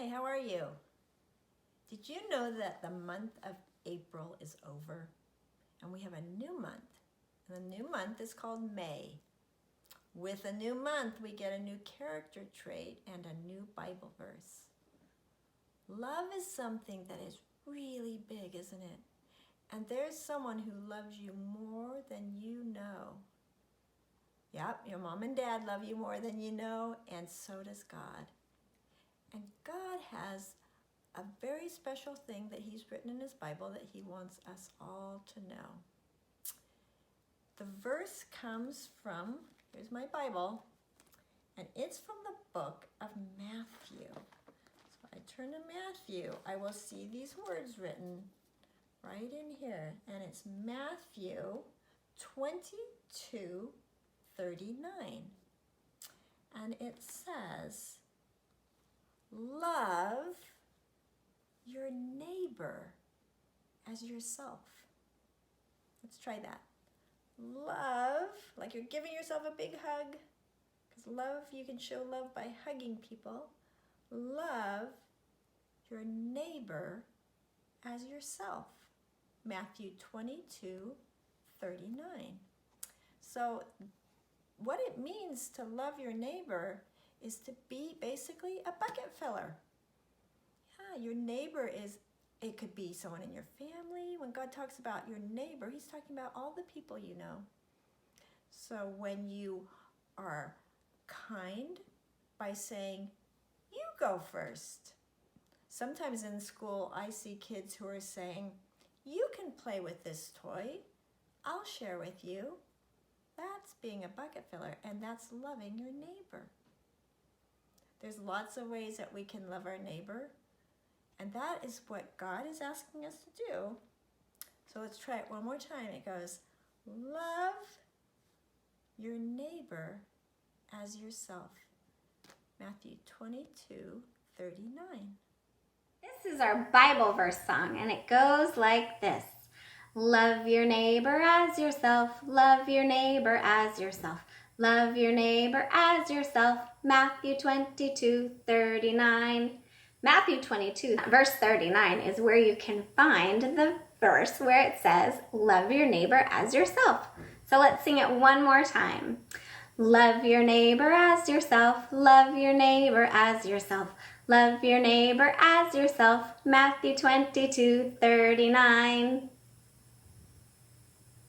how are you? Did you know that the month of April is over and we have a new month? And the new month is called May. With a new month, we get a new character trait and a new Bible verse. Love is something that is really big, isn't it? And there's someone who loves you more than you know. Yep, your mom and dad love you more than you know, and so does God. And God has a very special thing that He's written in His Bible that He wants us all to know. The verse comes from, here's my Bible, and it's from the book of Matthew. So I turn to Matthew, I will see these words written right in here. And it's Matthew 22:39. And it says, love your neighbor as yourself. Let's try that. Love, like you're giving yourself a big hug, because love, you can show love by hugging people. Love your neighbor as yourself. Matthew 22:39. So what it means to love your neighbor is to be basically a bucket filler. Yeah, your neighbor is, it could be someone in your family. When God talks about your neighbor, He's talking about all the people you know. So when you are kind by saying, you go first. Sometimes in school, I see kids who are saying, you can play with this toy. I'll share with you. That's being a bucket filler, and that's loving your neighbor. There's lots of ways that we can love our neighbor, and that is what God is asking us to do. So let's try it one more time. It goes, love your neighbor as yourself. Matthew 22:39. This is our Bible verse song, and it goes like this. Love your neighbor as yourself. Love your neighbor as yourself. Love your neighbor as yourself. Matthew 22:39. Matthew 22, verse 39 is where you can find the verse where it says, love your neighbor as yourself. So let's sing it one more time. Love your neighbor as yourself. Love your neighbor as yourself. Love your neighbor as yourself. Matthew 22:39.